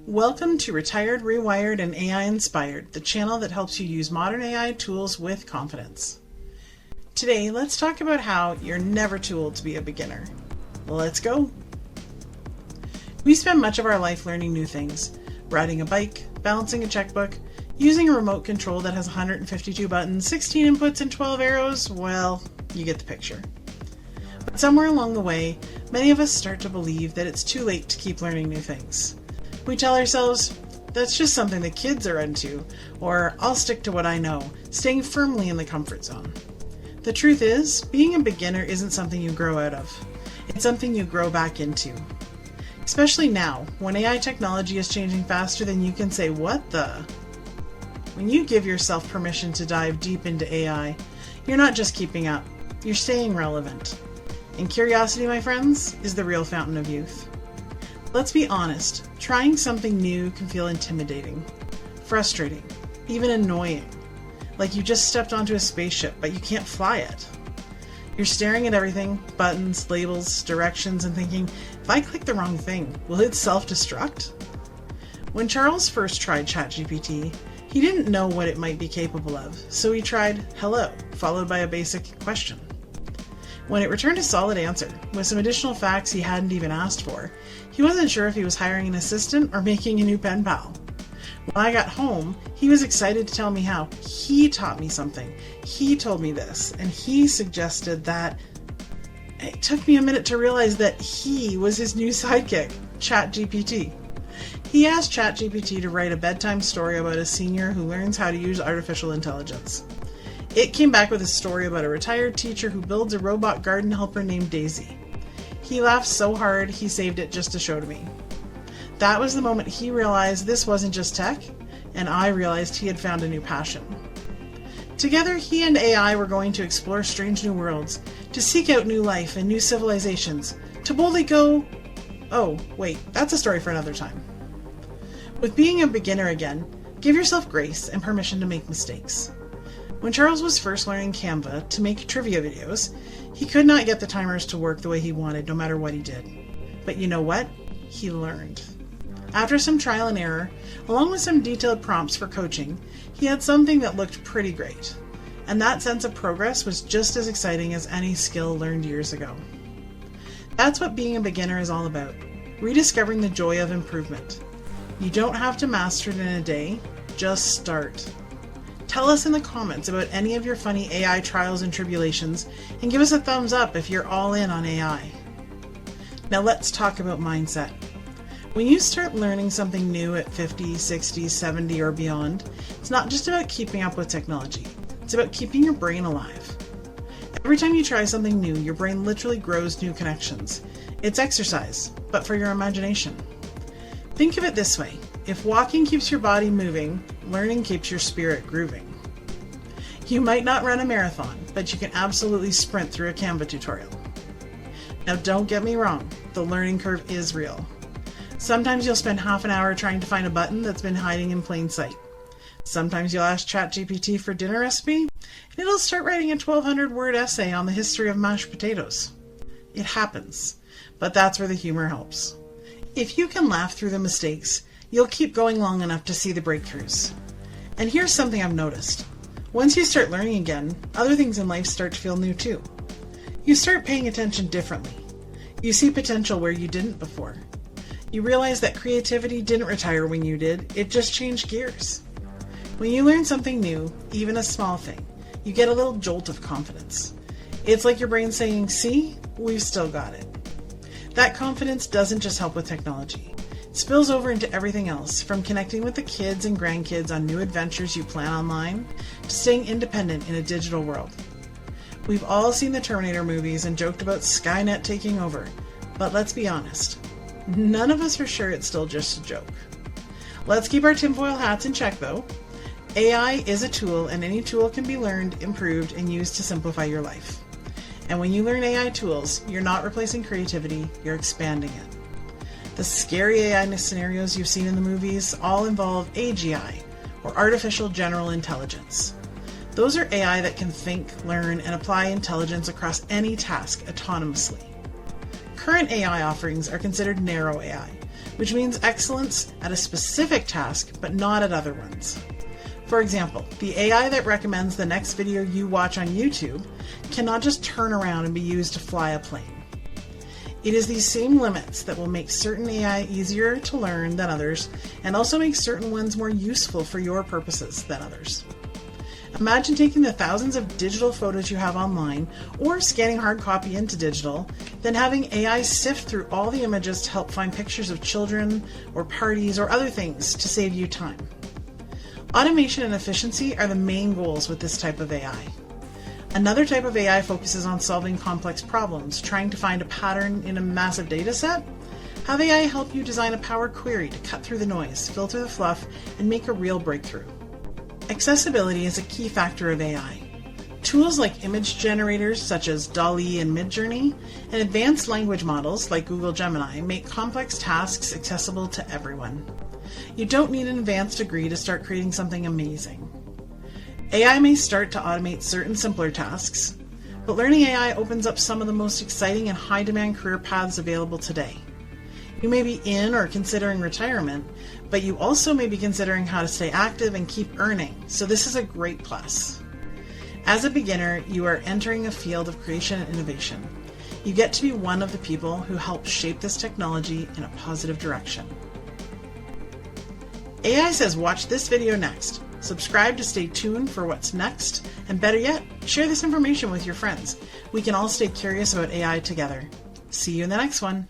Welcome to Rewired AI Inspired, the channel that helps you use modern AI tools with confidence. Today, let's talk about how you're never too old to be a beginner. Let's go! We spend much of our life learning new things. Riding a bike, balancing a checkbook, using a remote control that has 152 buttons, 16 inputs, and 12 arrows. Well, you get the picture. But somewhere along the way, many of us start to believe that it's too late to keep learning new things. We tell ourselves, that's just something the kids are into, or I'll stick to what I know, staying firmly in the comfort zone. The truth is, being a beginner isn't something you grow out of. It's something you grow back into. Especially now, when AI technology is changing faster than you can say, what the? When you give yourself permission to dive deep into AI, you're not just keeping up, you're staying relevant. And curiosity, my friends, is the real fountain of youth. Let's be honest, trying something new can feel intimidating, frustrating, even annoying. Like you just stepped onto a spaceship, but you can't fly it. You're staring at everything, buttons, labels, directions, and thinking, if I click the wrong thing, will it self-destruct? When Charles first tried ChatGPT, he didn't know what it might be capable of, so he tried hello, followed by a basic question. When it returned a solid answer, with some additional facts he hadn't even asked for, he wasn't sure if he was hiring an assistant or making a new pen pal. When I got home, he was excited to tell me how he taught me something. He told me this, and he suggested that. It took me a minute to realize that he was his new sidekick, ChatGPT. He asked ChatGPT to write a bedtime story about a senior who learns how to use artificial intelligence. It came back with a story about a retired teacher who builds a robot garden helper named Daisy. He laughed so hard he saved it just to show to me. That was the moment he realized this wasn't just tech, and I realized he had found a new passion. Together, he and AI were going to explore strange new worlds, to seek out new life and new civilizations, to boldly go... Oh, wait, that's a story for another time. With being a beginner again, give yourself grace and permission to make mistakes. When Charles was first learning Canva to make trivia videos, he could not get the timers to work the way he wanted no matter what he did. But you know what? He learned. After some trial and error, along with some detailed prompts for coaching, he had something that looked pretty great. And that sense of progress was just as exciting as any skill learned years ago. That's what being a beginner is all about, rediscovering the joy of improvement. You don't have to master it in a day, just start. Tell us in the comments about any of your funny AI trials and tribulations, and give us a thumbs up if you're all in on AI. Now let's talk about mindset. When you start learning something new at 50, 60, 70, or beyond, it's not just about keeping up with technology. It's about keeping your brain alive. Every time you try something new, your brain literally grows new connections. It's exercise, but for your imagination. Think of it this way. If walking keeps your body moving, learning keeps your spirit grooving. You might not run a marathon, but you can absolutely sprint through a Canva tutorial. Now don't get me wrong, the learning curve is real. Sometimes you'll spend half an hour trying to find a button that's been hiding in plain sight. Sometimes you'll ask ChatGPT for dinner recipe, and it'll start writing a 1,200-word essay on the history of mashed potatoes. It happens, but that's where the humor helps. If you can laugh through the mistakes, you'll keep going long enough to see the breakthroughs. And here's something I've noticed. Once you start learning again, other things in life start to feel new too. You start paying attention differently. You see potential where you didn't before. You realize that creativity didn't retire when you did, it just changed gears. When you learn something new, even a small thing, you get a little jolt of confidence. It's like your brain saying, see, we've still got it. That confidence doesn't just help with technology. It spills over into everything else, from connecting with the kids and grandkids on new adventures you plan online, to staying independent in a digital world. We've all seen the Terminator movies and joked about Skynet taking over, but let's be honest, none of us are sure it's still just a joke. Let's keep our tinfoil hats in check though. AI is a tool, and any tool can be learned, improved, and used to simplify your life. And when you learn AI tools, you're not replacing creativity, you're expanding it. The scary AI scenarios you've seen in the movies all involve AGI, or Artificial General Intelligence. Those are AI that can think, learn, and apply intelligence across any task autonomously. Current AI offerings are considered narrow AI, which means excellence at a specific task but not at other ones. For example, the AI that recommends the next video you watch on YouTube cannot just turn around and be used to fly a plane. It is these same limits that will make certain AI easier to learn than others, and also make certain ones more useful for your purposes than others. Imagine taking the thousands of digital photos you have online, or scanning hard copy into digital, then having AI sift through all the images to help find pictures of children, or parties, or other things to save you time. Automation and efficiency are the main goals with this type of AI. Another type of AI focuses on solving complex problems, trying to find a pattern in a massive data set. Have AI help you design a Power Query to cut through the noise, filter the fluff, and make a real breakthrough. Accessibility is a key factor of AI. Tools like image generators such as DALL-E and Midjourney, and advanced language models like Google Gemini make complex tasks accessible to everyone. You don't need an advanced degree to start creating something amazing. AI may start to automate certain simpler tasks, but learning AI opens up some of the most exciting and high-demand career paths available today. You may be in or considering retirement, but you also may be considering how to stay active and keep earning, so this is a great plus. As a beginner, you are entering a field of creation and innovation. You get to be one of the people who help shape this technology in a positive direction. AI says watch this video next. Subscribe to stay tuned for what's next, and better yet, share this information with your friends. We can all stay curious about AI together. See you in the next one.